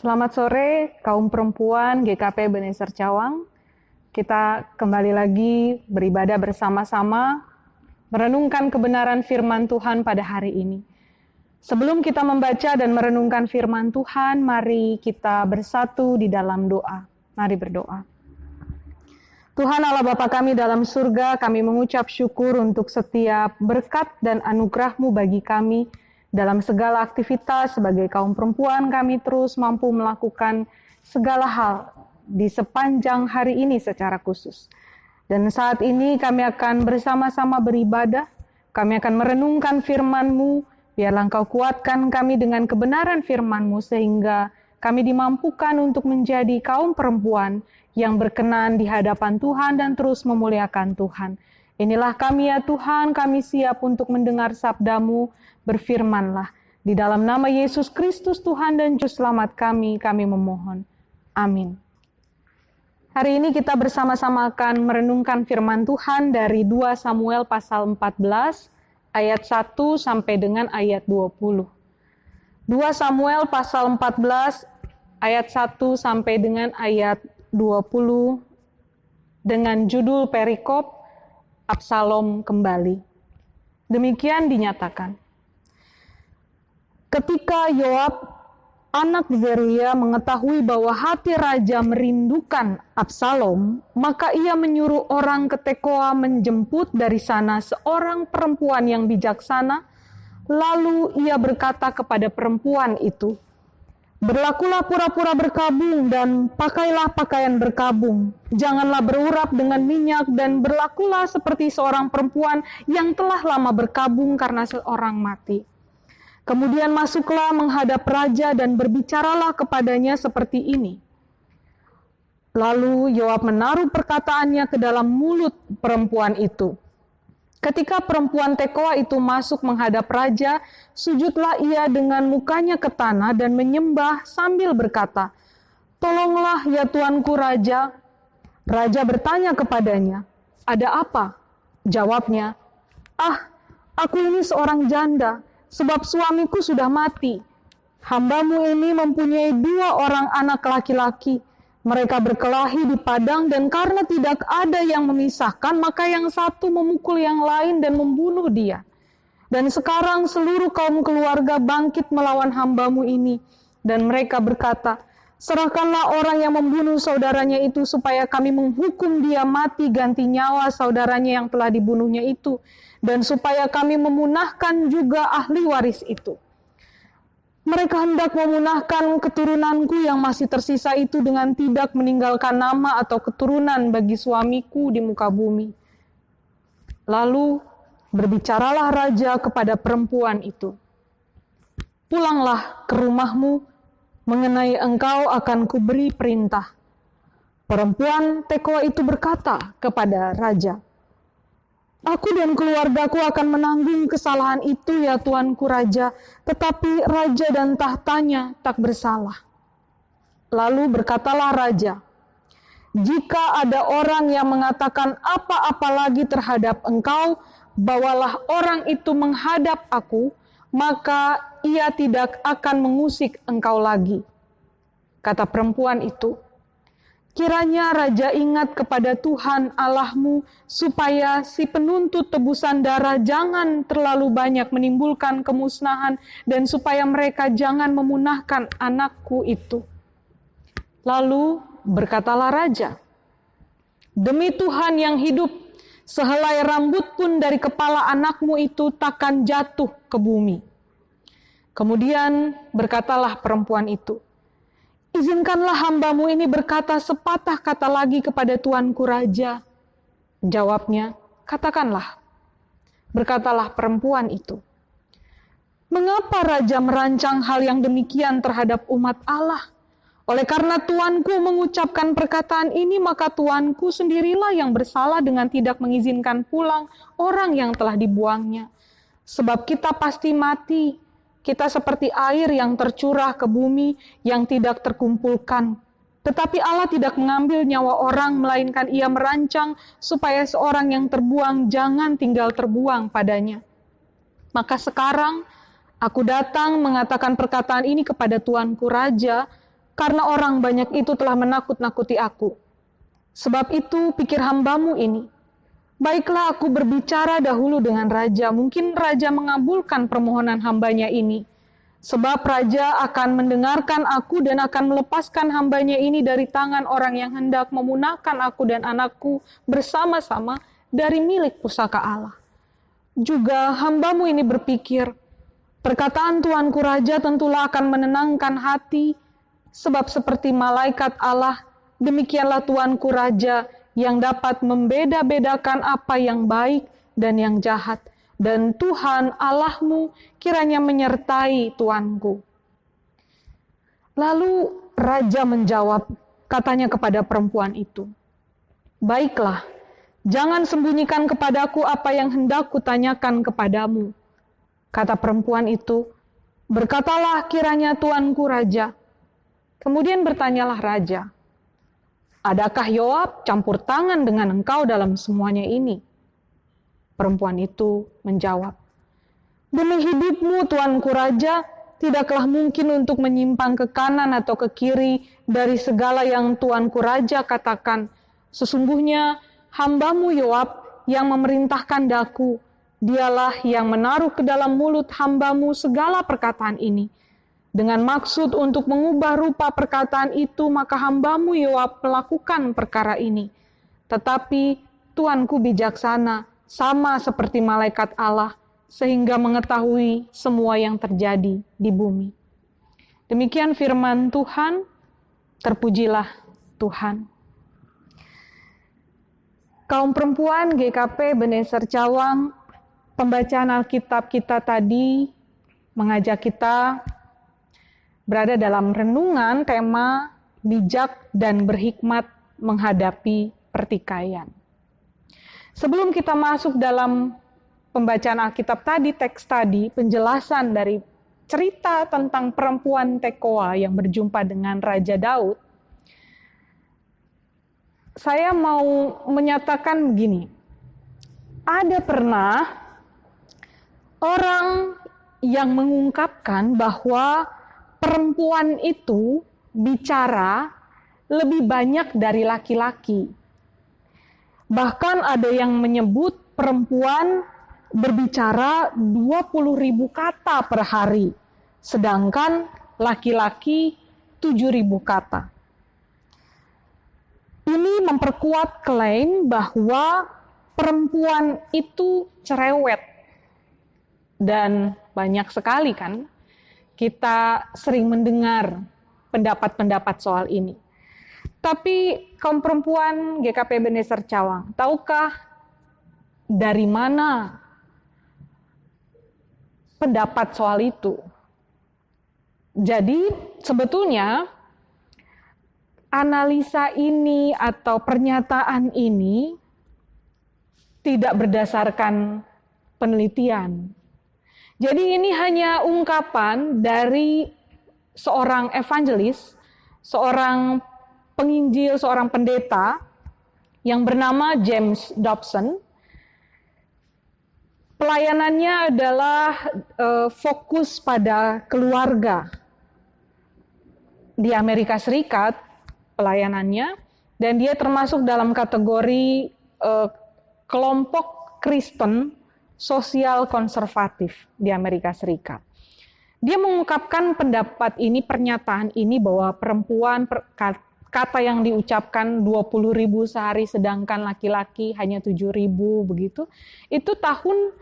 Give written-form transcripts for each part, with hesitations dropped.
Selamat sore kaum perempuan GKP Ebenezer Cawang. Kita kembali lagi beribadah bersama-sama, merenungkan kebenaran firman Tuhan pada hari ini. Sebelum kita membaca dan merenungkan firman Tuhan, mari kita bersatu di dalam doa. Mari berdoa. Tuhan Allah Bapa kami dalam surga, kami mengucap syukur untuk setiap berkat dan anugerah-Mu bagi kami. Dalam segala aktivitas sebagai kaum perempuan, kami terus mampu melakukan segala hal di sepanjang hari ini secara khusus. Dan saat ini kami akan bersama-sama beribadah, kami akan merenungkan firman-Mu, biarlah Engkau kuatkan kami dengan kebenaran firman-Mu, sehingga kami dimampukan untuk menjadi kaum perempuan yang berkenan di hadapan Tuhan dan terus memuliakan Tuhan. Inilah kami ya Tuhan, kami siap untuk mendengar sabda-Mu. Berfirmanlah, di dalam nama Yesus Kristus Tuhan dan Juru Selamat kami memohon. Amin. Hari ini kita bersama-sama akan merenungkan firman Tuhan dari 2 Samuel pasal 14, ayat 1 sampai dengan ayat 20. 2 Samuel pasal 14, ayat 1 sampai dengan ayat 20, dengan judul perikop Absalom kembali. Demikian dinyatakan. Ketika Yoab, anak Zeruya, mengetahui bahwa hati raja merindukan Absalom, maka ia menyuruh orang ke Tekoa menjemput dari sana seorang perempuan yang bijaksana. Lalu ia berkata kepada perempuan itu, "Berlakulah pura-pura berkabung dan pakailah pakaian berkabung. Janganlah berurap dengan minyak dan berlakulah seperti seorang perempuan yang telah lama berkabung karena seorang mati. Kemudian masuklah menghadap raja dan berbicaralah kepadanya seperti ini." Lalu Yoab menaruh perkataannya ke dalam mulut perempuan itu. Ketika perempuan Tekoa itu masuk menghadap raja, sujudlah ia dengan mukanya ke tanah dan menyembah sambil berkata, "Tolonglah ya tuanku raja." Raja bertanya kepadanya, "Ada apa?" Jawabnya, "Aku ini seorang janda, sebab suamiku sudah mati. Hambamu ini mempunyai 2 orang anak laki-laki. Mereka berkelahi di padang dan karena tidak ada yang memisahkan, maka yang satu memukul yang lain dan membunuh dia. Dan sekarang seluruh kaum keluarga bangkit melawan hambamu ini. Dan mereka berkata, 'Serahkanlah orang yang membunuh saudaranya itu supaya kami menghukum dia mati ganti nyawa saudaranya yang telah dibunuhnya itu. Dan supaya kami memunahkan juga ahli waris itu. Mereka hendak memunahkan keturunanku yang masih tersisa itu dengan tidak meninggalkan nama atau keturunan bagi suamiku di muka bumi.' Lalu berbicaralah raja kepada perempuan itu, 'Pulanglah ke rumahmu, mengenai engkau akan kuberi perintah.' Perempuan Tekoa itu berkata kepada raja, 'Aku dan keluargaku akan menanggung kesalahan itu ya tuanku raja, tetapi raja dan tahtanya tak bersalah.' Lalu berkatalah raja, 'Jika ada orang yang mengatakan apa-apa lagi terhadap engkau, bawalah orang itu menghadap aku, maka ia tidak akan mengusik engkau lagi.' Kata perempuan itu, 'Kiranya raja ingat kepada Tuhan Allahmu, supaya si penuntut tebusan darah jangan terlalu banyak menimbulkan kemusnahan, dan supaya mereka jangan memunahkan anakku itu.' Lalu berkatalah raja, 'Demi Tuhan yang hidup, sehelai rambut pun dari kepala anakmu itu takkan jatuh ke bumi.' Kemudian berkatalah perempuan itu, 'Izinkanlah hambamu ini berkata sepatah kata lagi kepada tuanku raja.' Jawabnya, 'Katakanlah.' Berkatalah perempuan itu, 'Mengapa raja merancang hal yang demikian terhadap umat Allah? Oleh karena tuanku mengucapkan perkataan ini, maka tuanku sendirilah yang bersalah dengan tidak mengizinkan pulang orang yang telah dibuangnya. Sebab kita pasti mati. Kita seperti air yang tercurah ke bumi yang tidak terkumpulkan. Tetapi Allah tidak mengambil nyawa orang, melainkan Ia merancang supaya seorang yang terbuang jangan tinggal terbuang padanya. Maka sekarang aku datang mengatakan perkataan ini kepada tuanku raja, karena orang banyak itu telah menakut-nakuti aku. Sebab itu pikir hamba-Mu ini, baiklah aku berbicara dahulu dengan raja, mungkin raja mengabulkan permohonan hambanya ini. Sebab raja akan mendengarkan aku dan akan melepaskan hambanya ini dari tangan orang yang hendak memunahkan aku dan anakku bersama-sama dari milik pusaka Allah. Juga hamba-Mu ini berpikir, perkataan Tuanku Raja tentulah akan menenangkan hati, sebab seperti malaikat Allah, demikianlah Tuanku Raja yang dapat membeda-bedakan apa yang baik dan yang jahat. Dan Tuhan Allahmu kiranya menyertai tuanku. Lalu raja menjawab, katanya kepada perempuan itu, baiklah, jangan sembunyikan kepadaku apa yang hendak kutanyakan kepadamu. Kata perempuan itu, berkatalah kiranya tuanku raja. Kemudian bertanyalah raja, adakah Yoab campur tangan dengan engkau dalam semuanya ini? Perempuan itu menjawab, demi hidupmu tuanku raja, tidaklah mungkin untuk menyimpang ke kanan atau ke kiri dari segala yang tuanku raja katakan. Sesungguhnya hamba-Mu Yoab yang memerintahkan daku, dialah yang menaruh ke dalam mulut hamba-Mu segala perkataan ini. Dengan maksud untuk mengubah rupa perkataan itu, maka hamba-Mu Yoab melakukan perkara ini. Tetapi tuanku bijaksana, sama seperti malaikat Allah, sehingga mengetahui semua yang terjadi di bumi. Demikian firman Tuhan, terpujilah Tuhan. Kaum perempuan GKP Beneser Cawang, pembacaan Alkitab kita tadi mengajak kita berada dalam renungan tema bijak dan berhikmat menghadapi pertikaian. Sebelum kita masuk dalam pembacaan Alkitab tadi, teks tadi, penjelasan dari cerita tentang perempuan Tekoa yang berjumpa dengan Raja Daud, saya mau menyatakan begini, ada pernah orang yang mengungkapkan bahwa perempuan itu bicara lebih banyak dari laki-laki. Bahkan ada yang menyebut perempuan berbicara 20.000 kata per hari, sedangkan laki-laki 7.000 kata. Ini memperkuat klaim bahwa perempuan itu cerewet. Dan banyak sekali kan kita sering mendengar pendapat-pendapat soal ini. Tapi kaum perempuan GKP Beneser Cawang, tahukah dari mana pendapat soal itu? Jadi sebetulnya analisa ini atau pernyataan ini tidak berdasarkan penelitian. Jadi ini hanya ungkapan dari seorang evangelis, seorang penginjil, seorang pendeta yang bernama James Dobson. Pelayanannya adalah fokus pada keluarga di Amerika Serikat, pelayanannya, dan dia termasuk dalam kategori kelompok Kristen sosial konservatif di Amerika Serikat. Dia mengungkapkan pendapat ini, pernyataan ini bahwa perempuan kata yang diucapkan 20.000 sehari sedangkan laki-laki hanya 7.000 begitu. Itu tahun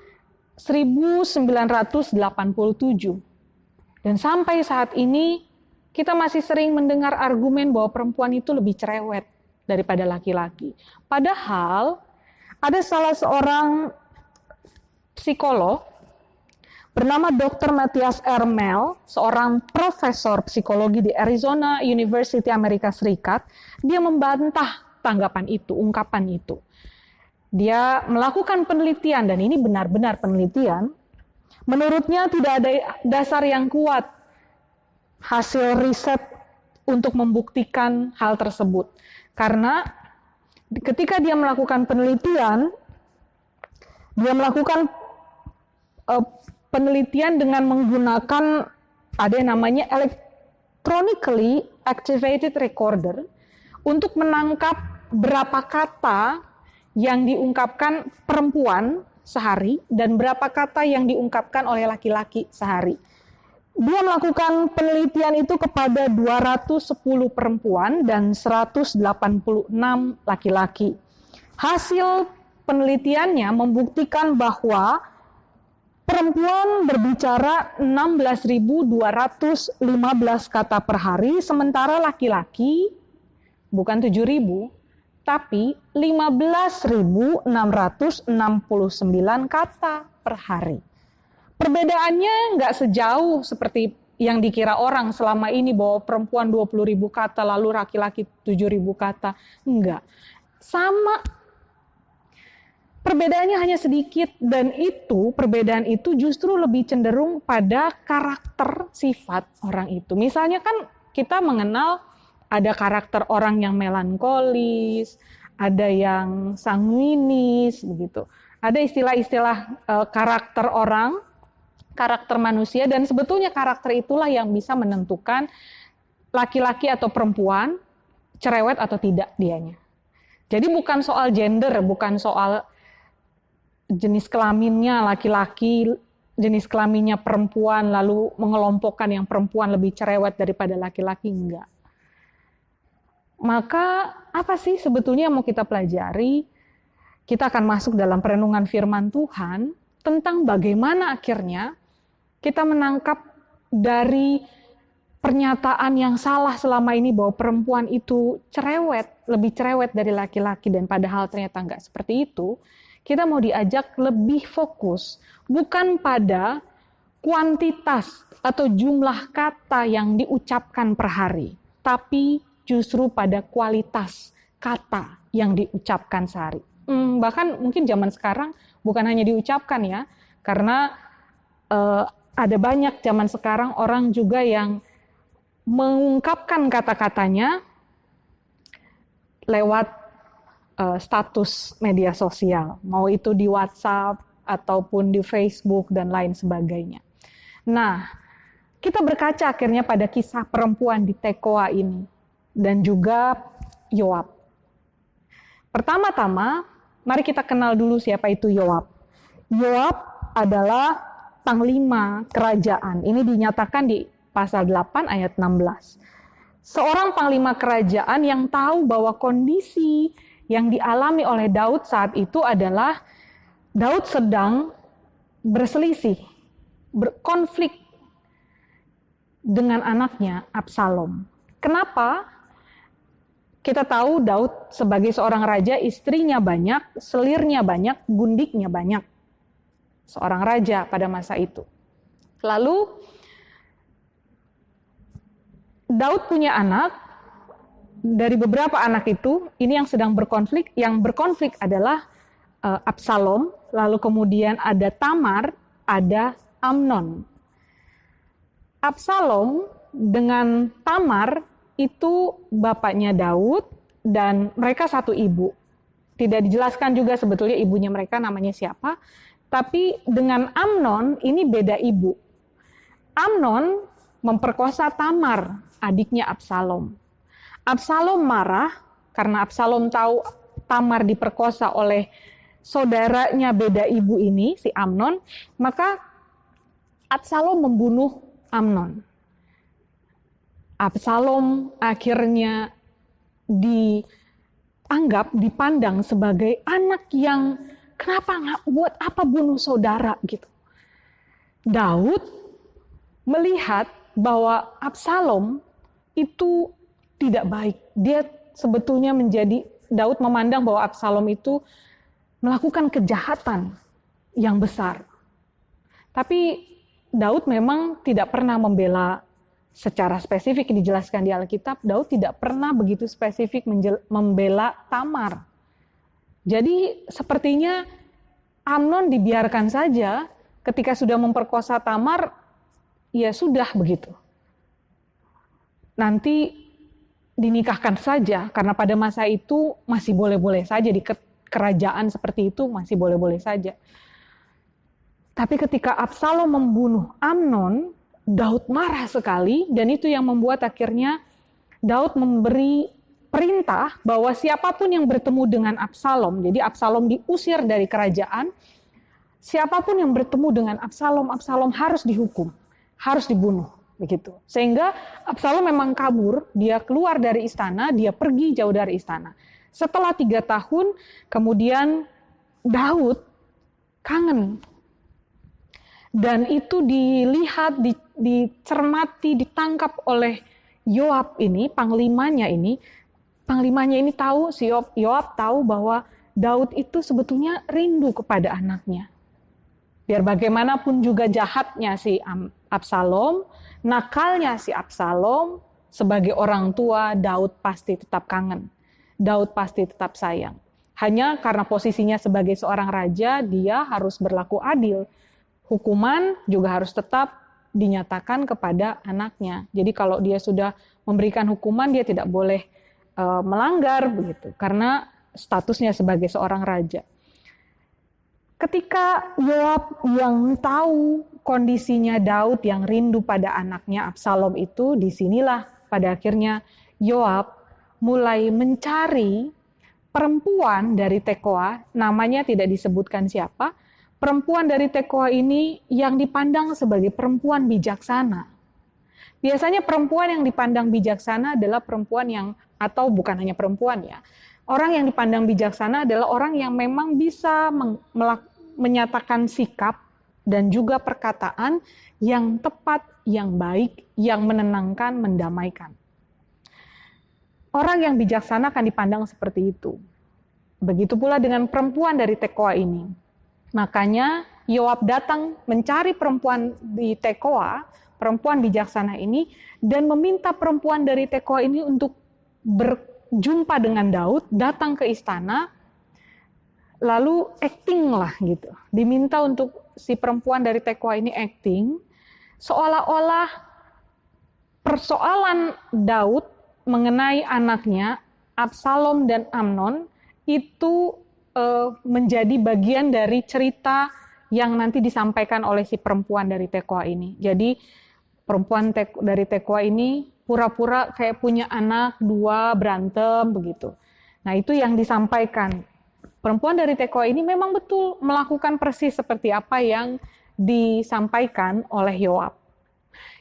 1987. Dan sampai saat ini kita masih sering mendengar argumen bahwa perempuan itu lebih cerewet daripada laki-laki. Padahal ada salah seorang psikolog bernama Dr. Matthias Ermel, seorang profesor psikologi di Arizona University Amerika Serikat, dia membantah tanggapan itu, ungkapan itu. Dia melakukan penelitian, dan ini benar-benar penelitian. Menurutnya tidak ada dasar yang kuat hasil riset untuk membuktikan hal tersebut. Karena ketika dia melakukan penelitian, dia melakukan penelitian dengan menggunakan ada yang namanya electronically activated recorder untuk menangkap berapa kata yang diungkapkan perempuan sehari dan berapa kata yang diungkapkan oleh laki-laki sehari. Dia melakukan penelitian itu kepada 210 perempuan dan 186 laki-laki. Hasil penelitiannya membuktikan bahwa perempuan berbicara 16.215 kata per hari, sementara laki-laki bukan 7.000, tapi 15.669 kata per hari. Perbedaannya nggak sejauh seperti yang dikira orang selama ini bahwa perempuan 20.000 kata lalu laki-laki 7.000 kata. Enggak. Sama. Perbedaannya hanya sedikit dan perbedaan itu justru lebih cenderung pada karakter sifat orang itu. Misalnya kan kita mengenal ada karakter orang yang melankolis, ada yang sanguinis begitu. Ada istilah-istilah karakter orang, karakter manusia, dan sebetulnya karakter itulah yang bisa menentukan laki-laki atau perempuan cerewet atau tidak dianya. Jadi bukan soal gender, bukan soal jenis kelaminnya laki-laki, jenis kelaminnya perempuan, lalu mengelompokkan yang perempuan lebih cerewet daripada laki-laki, enggak. Maka apa sih sebetulnya yang mau kita pelajari? Kita akan masuk dalam perenungan firman Tuhan tentang bagaimana akhirnya kita menangkap dari pernyataan yang salah selama ini bahwa perempuan itu cerewet, lebih cerewet dari laki-laki, dan padahal ternyata enggak seperti itu. Kita mau diajak lebih fokus, bukan pada kuantitas atau jumlah kata yang diucapkan per hari, tapi justru pada kualitas kata yang diucapkan sehari. Bahkan mungkin zaman sekarang bukan hanya diucapkan ya, karena ada banyak zaman sekarang orang juga yang mengungkapkan kata-katanya lewat status media sosial, mau itu di WhatsApp ataupun di Facebook dan lain sebagainya. Nah, kita berkaca akhirnya pada kisah perempuan di Tekoa ini dan juga Yoab. Pertama-tama, mari kita kenal dulu siapa itu Yoab. Yoab adalah panglima kerajaan. Ini dinyatakan di pasal 8 ayat 16. Seorang panglima kerajaan yang tahu bahwa kondisi yang dialami oleh Daud saat itu adalah Daud sedang berselisih, berkonflik dengan anaknya Absalom. Kenapa? Kita tahu Daud sebagai seorang raja, istrinya banyak, selirnya banyak, gundiknya banyak. Seorang raja pada masa itu. Lalu Daud punya anak. Dari beberapa anak itu, ini yang sedang berkonflik. Yang berkonflik adalah Absalom, lalu kemudian ada Tamar, ada Amnon. Absalom dengan Tamar itu bapaknya Daud dan mereka satu ibu. Tidak dijelaskan juga sebetulnya ibunya mereka namanya siapa, tapi dengan Amnon ini beda ibu. Amnon memperkosa Tamar, adiknya Absalom. Absalom marah karena Absalom tahu Tamar diperkosa oleh saudaranya beda ibu ini, si Amnon, maka Absalom membunuh Amnon. Absalom akhirnya dipandang sebagai anak yang buat apa bunuh saudara gitu. Daud melihat bahwa Absalom itu tidak baik. Dia sebetulnya Daud memandang bahwa Absalom itu melakukan kejahatan yang besar. Tapi Daud memang tidak pernah membela secara spesifik, dijelaskan di Alkitab, Daud tidak pernah begitu spesifik membela Tamar. Jadi sepertinya Amnon dibiarkan saja, ketika sudah memperkosa Tamar, ya sudah begitu. Nanti dinikahkan saja, karena pada masa itu masih boleh-boleh saja, di kerajaan seperti itu masih boleh-boleh saja. Tapi ketika Absalom membunuh Amnon, Daud marah sekali, dan itu yang membuat akhirnya Daud memberi perintah bahwa siapapun yang bertemu dengan Absalom, jadi Absalom diusir dari kerajaan, siapapun yang bertemu dengan Absalom, Absalom harus dihukum, harus dibunuh, begitu. Sehingga Absalom memang kabur, dia keluar dari istana, dia pergi jauh dari istana. Setelah 3 tahun, kemudian Daud kangen. Dan itu dilihat, dicermati, ditangkap oleh Yoab ini, panglimanya ini. Panglimanya ini tahu, si Yoab tahu bahwa Daud itu sebetulnya rindu kepada anaknya. Biar bagaimanapun juga jahatnya si Absalom, nakalnya si Absalom, sebagai orang tua Daud pasti tetap kangen. Daud pasti tetap sayang. Hanya karena posisinya sebagai seorang raja, dia harus berlaku adil. Hukuman juga harus tetap dinyatakan kepada anaknya. Jadi kalau dia sudah memberikan hukuman, dia tidak boleh melanggar begitu, karena statusnya sebagai seorang raja. Ketika Yoab yang tahu kondisinya Daud yang rindu pada anaknya Absalom itu, disinilah pada akhirnya Yoab mulai mencari perempuan dari Tekoa, namanya tidak disebutkan siapa. Perempuan dari Tekoa ini yang dipandang sebagai perempuan bijaksana. Biasanya perempuan yang dipandang bijaksana adalah perempuan yang, atau bukan hanya perempuan ya, orang yang dipandang bijaksana adalah orang yang memang bisa menyatakan sikap dan juga perkataan yang tepat, yang baik, yang menenangkan, mendamaikan. Orang yang bijaksana akan dipandang seperti itu. Begitu pula dengan perempuan dari Tekoa ini. Makanya Yoab datang mencari perempuan di Tekoa, perempuan bijaksana ini, dan meminta perempuan dari Tekoa ini untuk berjumpa dengan Daud, datang ke istana, lalu acting lah gitu. Diminta untuk si perempuan dari Tekoa ini acting, seolah-olah persoalan Daud mengenai anaknya, Absalom dan Amnon, itu menjadi bagian dari cerita yang nanti disampaikan oleh si perempuan dari Tekoa ini. Jadi perempuan dari Tekoa ini pura-pura kayak punya anak 2 berantem begitu. Nah itu yang disampaikan. Perempuan dari Tekoa ini memang betul melakukan persis seperti apa yang disampaikan oleh Yoab.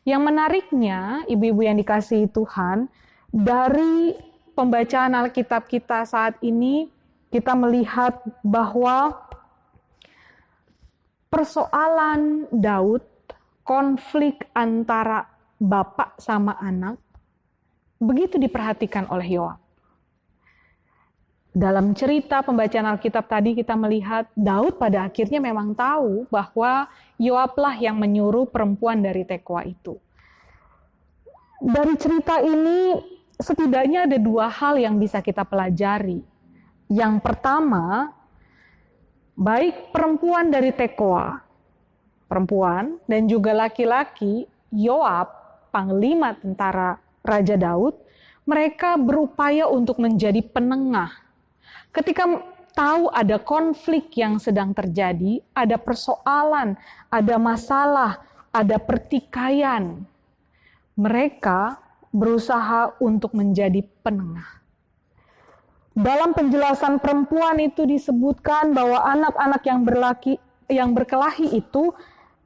Yang menariknya, ibu-ibu yang dikasihi Tuhan, dari pembacaan Alkitab kita saat ini, kita melihat bahwa persoalan Daud, konflik antara bapak sama anak, begitu diperhatikan oleh Yoab. Dalam cerita pembacaan Alkitab tadi kita melihat Daud pada akhirnya memang tahu bahwa Yoablah yang menyuruh perempuan dari Tekoa itu. Dari cerita ini setidaknya ada 2 hal yang bisa kita pelajari. Yang pertama, baik perempuan dari Tekoa, perempuan, dan juga laki-laki, Yoab, panglima tentara Raja Daud, mereka berupaya untuk menjadi penengah. Ketika tahu ada konflik yang sedang terjadi, ada persoalan, ada masalah, ada pertikaian, mereka berusaha untuk menjadi penengah. Dalam penjelasan perempuan itu disebutkan bahwa anak-anak yang berkelahi itu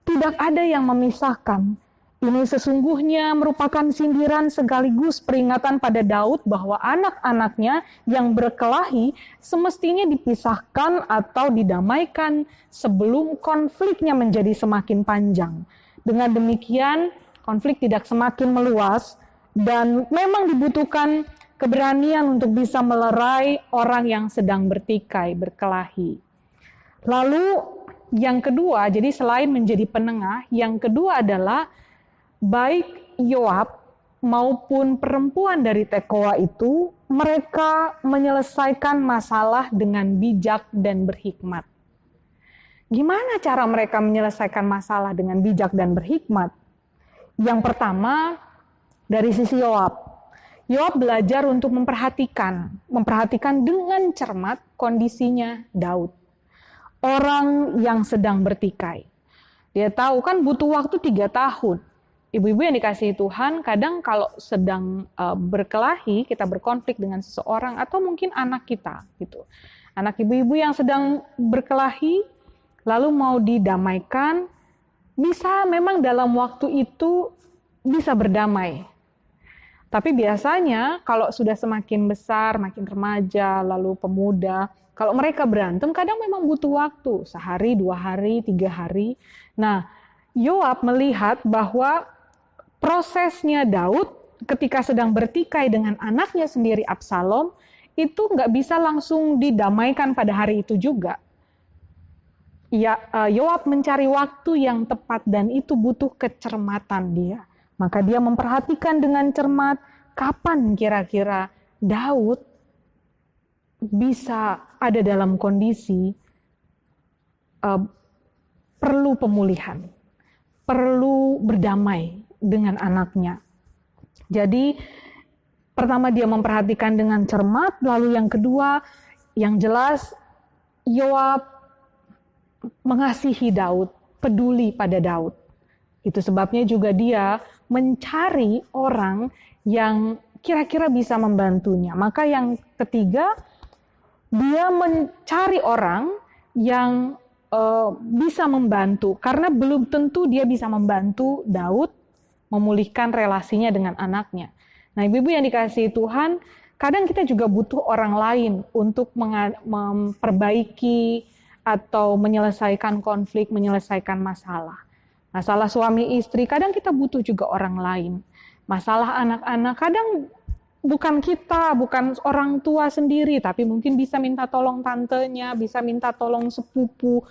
tidak ada yang memisahkan. Ini sesungguhnya merupakan sindiran sekaligus peringatan pada Daud bahwa anak-anaknya yang berkelahi semestinya dipisahkan atau didamaikan sebelum konfliknya menjadi semakin panjang. Dengan demikian, konflik tidak semakin meluas dan memang dibutuhkan keberanian untuk bisa melerai orang yang sedang bertikai, berkelahi. Lalu yang kedua, jadi selain menjadi penengah, yang kedua adalah baik Yoab maupun perempuan dari Tekoa itu, mereka menyelesaikan masalah dengan bijak dan berhikmat. Gimana cara mereka menyelesaikan masalah dengan bijak dan berhikmat? Yang pertama, dari sisi Yoab. Yoab belajar untuk memperhatikan dengan cermat kondisinya Daud. Orang yang sedang bertikai. Dia tahu kan butuh waktu 3 tahun. ibu-ibu yang dikasihi Tuhan, kadang kalau sedang berkelahi, kita berkonflik dengan seseorang atau mungkin anak kita gitu. Anak ibu-ibu yang sedang berkelahi lalu mau didamaikan, bisa memang dalam waktu itu bisa berdamai. Tapi biasanya kalau sudah semakin besar, makin remaja, lalu pemuda, kalau mereka berantem kadang memang butuh waktu, sehari, 2 hari, 3 hari. Nah, Yoab melihat bahwa prosesnya Daud ketika sedang bertikai dengan anaknya sendiri Absalom, itu nggak bisa langsung didamaikan pada hari itu juga. Yoab mencari waktu yang tepat dan itu butuh kecermatan dia. Maka dia memperhatikan dengan cermat kapan kira-kira Daud bisa ada dalam kondisi perlu pemulihan, perlu berdamai dengan anaknya. Jadi pertama dia memperhatikan dengan cermat, lalu yang kedua yang jelas Yoab mengasihi Daud, peduli pada Daud. Itu sebabnya juga dia mencari orang yang kira-kira bisa membantunya. Maka yang ketiga, dia mencari orang yang bisa membantu. Karena belum tentu dia bisa membantu Daud memulihkan relasinya dengan anaknya. Nah, ibu-ibu yang dikasihi Tuhan, kadang kita juga butuh orang lain untuk memperbaiki atau menyelesaikan konflik, menyelesaikan masalah. Masalah suami istri, kadang kita butuh juga orang lain. Masalah anak-anak, kadang bukan kita, bukan orang tua sendiri, tapi mungkin bisa minta tolong tantenya, bisa minta tolong sepupu,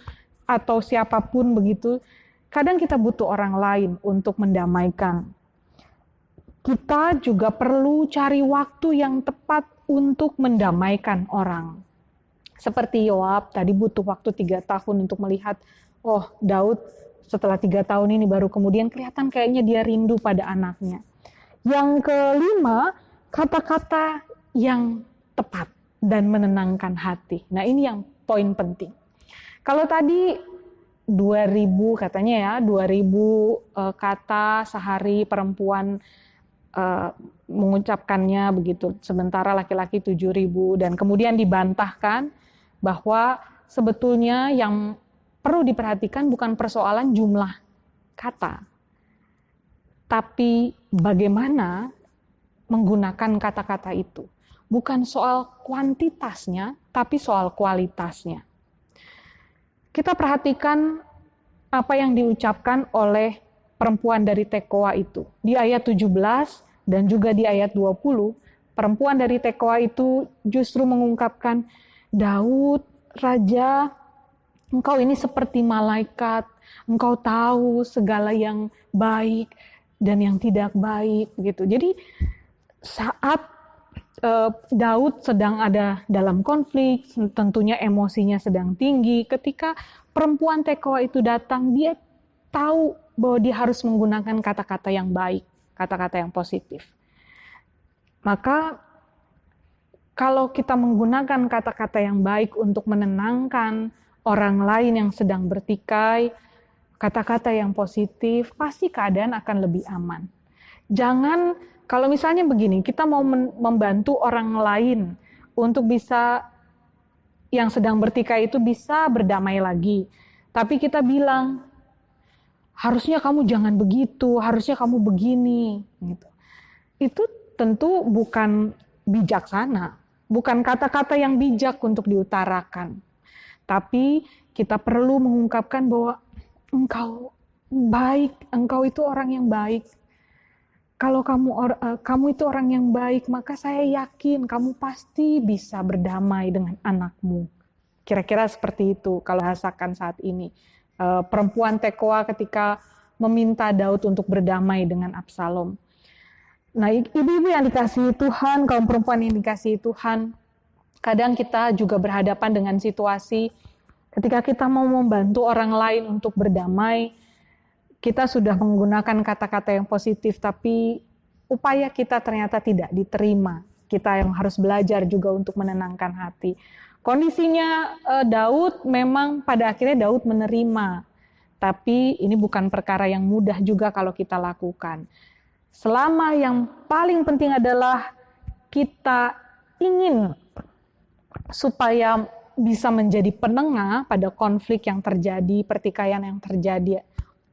atau siapapun begitu. Kadang kita butuh orang lain untuk mendamaikan. Kita juga perlu cari waktu yang tepat untuk mendamaikan orang. Seperti Yoab, tadi butuh waktu 3 tahun untuk melihat, oh Daud setelah 3 tahun ini baru kemudian kelihatan kayaknya dia rindu pada anaknya. Yang kelima, kata-kata yang tepat dan menenangkan hati. Nah ini yang poin penting. Kalau tadi 2000 katanya ya, 2000 kata sehari perempuan mengucapkannya begitu, sementara laki-laki 7000, dan kemudian dibantahkan bahwa sebetulnya yang perlu diperhatikan bukan persoalan jumlah kata, tapi bagaimana menggunakan kata-kata itu. Bukan soal kuantitasnya, tapi soal kualitasnya. Kita perhatikan apa yang diucapkan oleh perempuan dari Tekoa itu. Di ayat 17 dan juga di ayat 20, perempuan dari Tekoa itu justru mengungkapkan, Daud, Raja, engkau ini seperti malaikat, engkau tahu segala yang baik dan yang tidak baik, gitu. Jadi saat Daud sedang ada dalam konflik, tentunya emosinya sedang tinggi. Ketika perempuan Tekoa itu datang, dia tahu bahwa dia harus menggunakan kata-kata yang baik, kata-kata yang positif. Maka kalau kita menggunakan kata-kata yang baik untuk menenangkan orang lain yang sedang bertikai, kata-kata yang positif, pasti keadaan akan lebih aman. Jangan, kalau misalnya begini, kita mau membantu orang lain untuk bisa, yang sedang bertikai itu bisa berdamai lagi. Tapi kita bilang, harusnya kamu jangan begitu, harusnya kamu begini. Gitu. Itu tentu bukan bijaksana, bukan kata-kata yang bijak untuk diutarakan. Tapi kita perlu mengungkapkan bahwa engkau baik, engkau itu orang yang baik. Kalau kamu itu orang yang baik, maka saya yakin kamu pasti bisa berdamai dengan anakmu. Kira-kira seperti itu kalau rasakan saat ini. Perempuan Tekoa ketika meminta Daud untuk berdamai dengan Absalom. Nah, ibu-ibu yang dikasihi Tuhan, kaum perempuan yang dikasihi Tuhan, kadang kita juga berhadapan dengan situasi ketika kita mau membantu orang lain untuk berdamai, kita sudah menggunakan kata-kata yang positif, tapi upaya kita ternyata tidak diterima. Kita yang harus belajar juga untuk menenangkan hati. Kondisinya Daud memang pada akhirnya Daud menerima, Tapi ini bukan perkara yang mudah juga kalau kita lakukan. Selama yang paling penting adalah kita ingin supaya bisa menjadi penengah pada konflik yang terjadi, pertikaian yang terjadi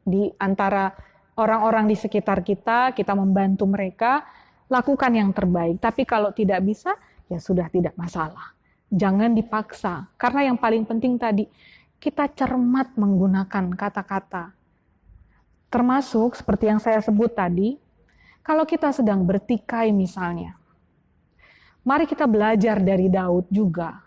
di antara orang-orang di sekitar kita, kita membantu mereka, lakukan yang terbaik. Tapi kalau tidak bisa, ya sudah, tidak masalah. Jangan dipaksa, karena yang paling penting tadi, kita cermat menggunakan kata-kata. Termasuk seperti yang saya sebut tadi, kalau kita sedang bertikai misalnya, mari kita belajar dari Daud juga.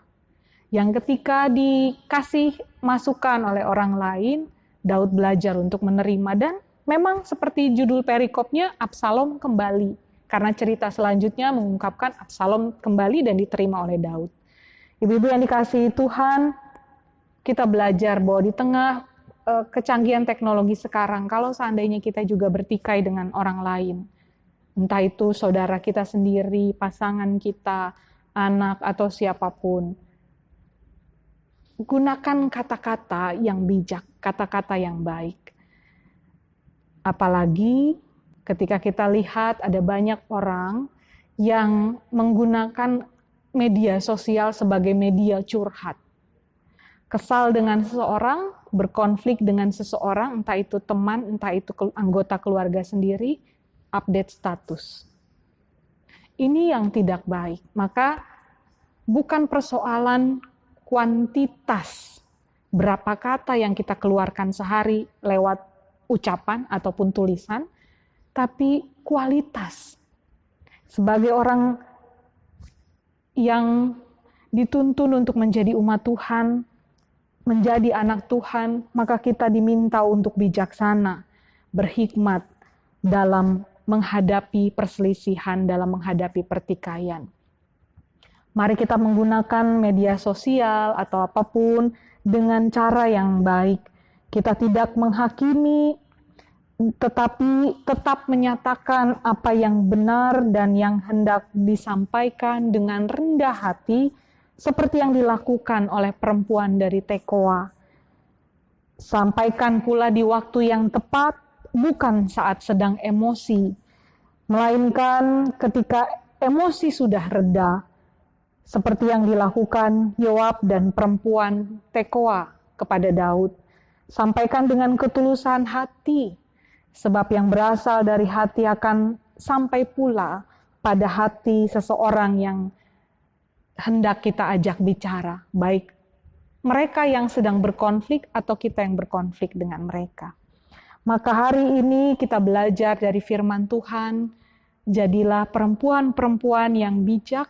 Yang ketika dikasih masukan oleh orang lain, Daud belajar untuk menerima, dan memang seperti judul perikopnya, Absalom kembali. Karena cerita selanjutnya mengungkapkan Absalom kembali dan diterima oleh Daud. Ibu-ibu yang dikasihi Tuhan, kita belajar bahwa di tengah kecanggihan teknologi sekarang, kalau seandainya kita juga bertikai dengan orang lain, entah itu saudara kita sendiri, pasangan kita, anak, atau siapapun, gunakan kata-kata yang bijak, kata-kata yang baik. Apalagi ketika kita lihat ada banyak orang yang menggunakan media sosial sebagai media curhat. Kesal dengan seseorang, berkonflik dengan seseorang, entah itu teman, entah itu anggota keluarga sendiri, update status. Ini yang tidak baik. Maka bukan persoalan kuantitas, berapa kata yang kita keluarkan sehari lewat ucapan ataupun tulisan, tapi kualitas. Sebagai orang yang dituntun untuk menjadi umat Tuhan, menjadi anak Tuhan, maka kita diminta untuk bijaksana, berhikmat dalam menghadapi perselisihan, dalam menghadapi pertikaian. Mari kita menggunakan media sosial atau apapun dengan cara yang baik. Kita tidak menghakimi, tetapi tetap menyatakan apa yang benar dan yang hendak disampaikan dengan rendah hati, seperti yang dilakukan oleh perempuan dari Tekoa. Sampaikan pula di waktu yang tepat, bukan saat sedang emosi, melainkan ketika emosi sudah reda, seperti yang dilakukan Yoab dan perempuan Tekoa kepada Daud. Sampaikan dengan ketulusan hati, sebab yang berasal dari hati akan sampai pula pada hati seseorang yang hendak kita ajak bicara, baik mereka yang sedang berkonflik atau kita yang berkonflik dengan mereka. Maka hari ini kita belajar dari firman Tuhan, jadilah perempuan-perempuan yang bijak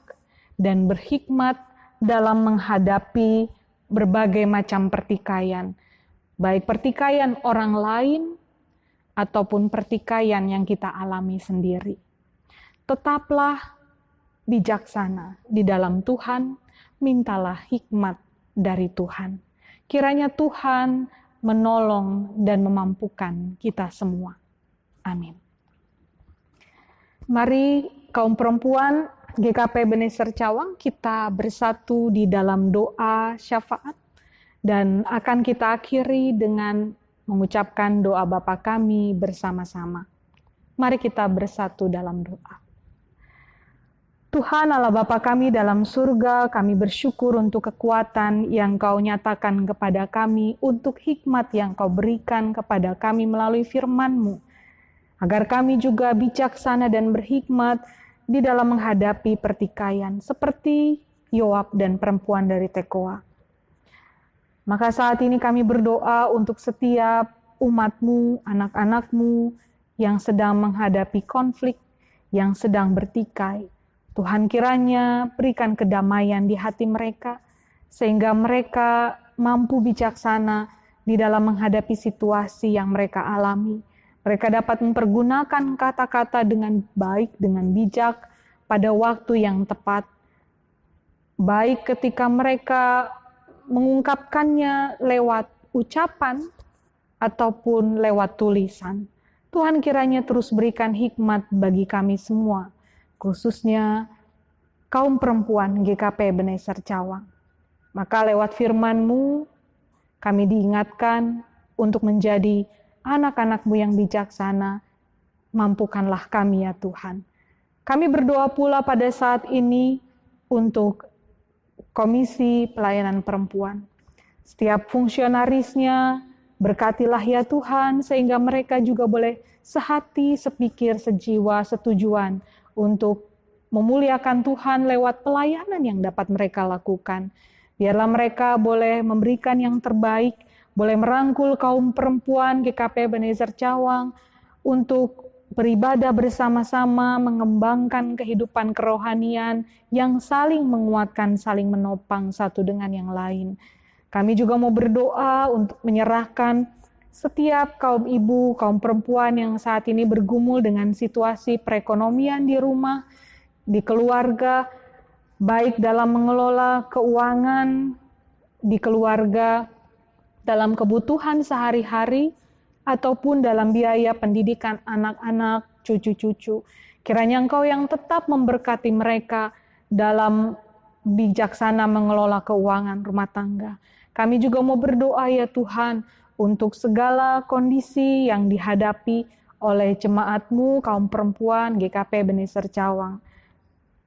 dan berhikmat dalam menghadapi berbagai macam pertikaian, baik pertikaian orang lain ataupun pertikaian yang kita alami sendiri. Tetaplah bijaksana di dalam Tuhan, mintalah hikmat dari Tuhan. Kiranya Tuhan menolong dan memampukan kita semua. Amin. Mari kaum perempuan GKP Ebenezer Cawang kita bersatu di dalam doa syafaat, dan akan kita akhiri dengan mengucapkan doa Bapa kami bersama-sama. Mari kita bersatu dalam doa. Tuhan Allah Bapa kami dalam surga, kami bersyukur untuk kekuatan yang Kau nyatakan kepada kami, untuk hikmat yang Kau berikan kepada kami melalui firman-Mu, agar kami juga bijaksana dan berhikmat di dalam menghadapi pertikaian, seperti Yoab dan perempuan dari Tekoa. Maka saat ini kami berdoa untuk setiap umat-Mu, anak-anak-Mu yang sedang menghadapi konflik, yang sedang bertikai. Tuhan kiranya berikan kedamaian di hati mereka, sehingga mereka mampu bijaksana di dalam menghadapi situasi yang mereka alami. Mereka dapat mempergunakan kata-kata dengan baik, dengan bijak, pada waktu yang tepat. Baik ketika mereka mengungkapkannya lewat ucapan, ataupun lewat tulisan. Tuhan kiranya terus berikan hikmat bagi kami semua, khususnya kaum perempuan GKP Ebenezer Cawang. Maka lewat firman-Mu, kami diingatkan untuk menjadi anak-anak-Mu yang bijaksana. Mampukanlah kami ya Tuhan. Kami berdoa pula pada saat ini untuk Komisi Pelayanan Perempuan. Setiap fungsionarisnya, berkatilah ya Tuhan, sehingga mereka juga boleh sehati, sepikir, sejiwa, setujuan untuk memuliakan Tuhan lewat pelayanan yang dapat mereka lakukan. Biarlah mereka boleh memberikan yang terbaik, boleh merangkul kaum perempuan GKP Ebenezer Cawang untuk beribadah bersama-sama, mengembangkan kehidupan kerohanian yang saling menguatkan, saling menopang satu dengan yang lain. Kami juga mau berdoa untuk menyerahkan setiap kaum ibu, kaum perempuan yang saat ini bergumul dengan situasi perekonomian di rumah, di keluarga, baik dalam mengelola keuangan, di keluarga, dalam kebutuhan sehari-hari, ataupun dalam biaya pendidikan anak-anak, cucu-cucu. Kiranya Engkau yang tetap memberkati mereka dalam bijaksana mengelola keuangan rumah tangga. Kami juga mau berdoa ya Tuhan untuk segala kondisi yang dihadapi oleh jemaat-Mu, kaum perempuan GKP Ebenezer Cawang.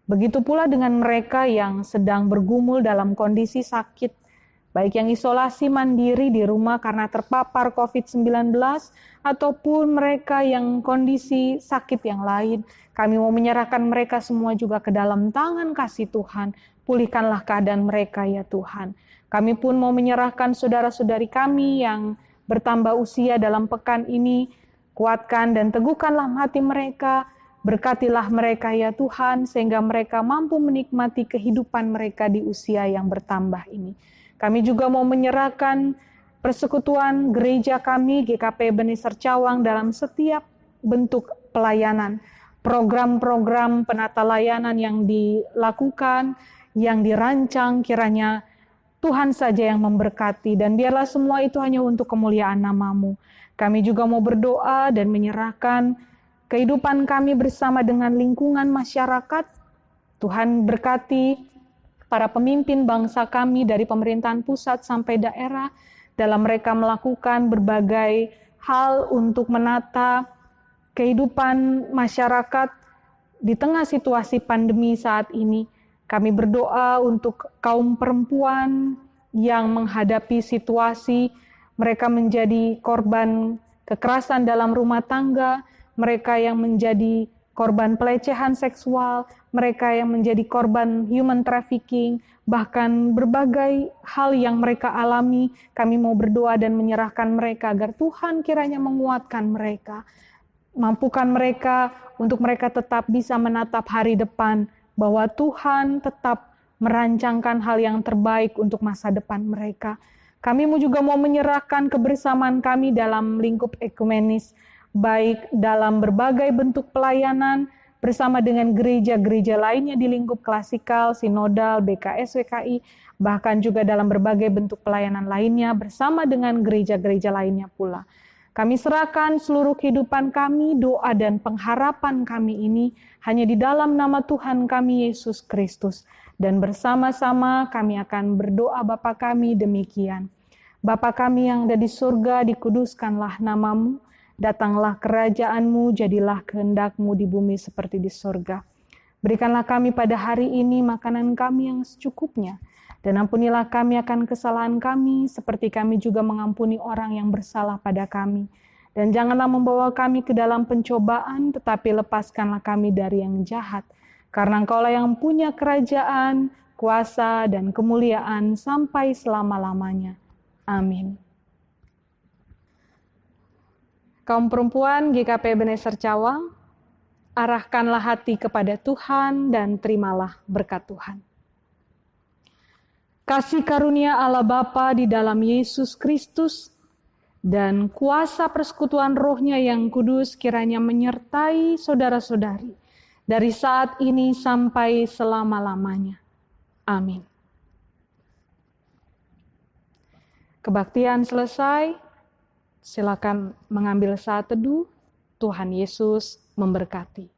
Begitu pula dengan mereka yang sedang bergumul dalam kondisi sakit, baik yang isolasi mandiri di rumah karena terpapar COVID-19, ataupun mereka yang kondisi sakit yang lain. Kami mau menyerahkan mereka semua juga ke dalam tangan kasih Tuhan. Pulihkanlah keadaan mereka ya Tuhan. Kami pun mau menyerahkan saudara-saudari kami yang bertambah usia dalam pekan ini. Kuatkan dan teguhkanlah hati mereka. Berkatilah mereka ya Tuhan, sehingga mereka mampu menikmati kehidupan mereka di usia yang bertambah ini. Kami juga mau menyerahkan persekutuan gereja kami, GKP Ebenezer Cawang, dalam setiap bentuk pelayanan. Program-program penata layanan yang dilakukan, yang dirancang, kiranya Tuhan saja yang memberkati, dan biarlah semua itu hanya untuk kemuliaan nama-Mu. Kami juga mau berdoa dan menyerahkan kehidupan kami bersama dengan lingkungan masyarakat. Tuhan berkati para pemimpin bangsa kami dari pemerintahan pusat sampai daerah dalam mereka melakukan berbagai hal untuk menata kehidupan masyarakat di tengah situasi pandemi saat ini. Kami berdoa untuk kaum perempuan yang menghadapi situasi mereka menjadi korban kekerasan dalam rumah tangga, mereka yang menjadi korban pelecehan seksual, mereka yang menjadi korban human trafficking, bahkan berbagai hal yang mereka alami. Kami mau berdoa dan menyerahkan mereka agar Tuhan kiranya menguatkan mereka, mampukan mereka untuk mereka tetap bisa menatap hari depan, bahwa Tuhan tetap merancangkan hal yang terbaik untuk masa depan mereka. Kami juga mau menyerahkan kebersamaan kami dalam lingkup ekumenis, baik dalam berbagai bentuk pelayanan bersama dengan gereja-gereja lainnya di lingkup klasikal, sinodal, BKS, WKI, bahkan juga dalam berbagai bentuk pelayanan lainnya bersama dengan gereja-gereja lainnya pula. Kami serahkan seluruh kehidupan kami, doa dan pengharapan kami ini hanya di dalam nama Tuhan kami Yesus Kristus. Dan bersama-sama kami akan berdoa Bapa kami demikian. Bapa kami yang ada di surga, dikuduskanlah nama-Mu. Datanglah kerajaan-Mu, jadilah kehendak-Mu di bumi seperti di surga. Berikanlah kami pada hari ini makanan kami yang secukupnya. Dan ampunilah kami akan kesalahan kami, seperti kami juga mengampuni orang yang bersalah pada kami. Dan janganlah membawa kami ke dalam pencobaan, tetapi lepaskanlah kami dari yang jahat. Karena Engkaulah yang punya kerajaan, kuasa, dan kemuliaan sampai selama-lamanya. Amin. Kaum perempuan GKP Ebenezer Cawang, arahkanlah hati kepada Tuhan dan terimalah berkat Tuhan. Kasih karunia Allah Bapa di dalam Yesus Kristus dan kuasa persekutuan Roh-Nya yang kudus kiranya menyertai saudara-saudari dari saat ini sampai selama-lamanya. Amin. Kebaktian selesai. Silakan mengambil saat teduh. Tuhan Yesus memberkati.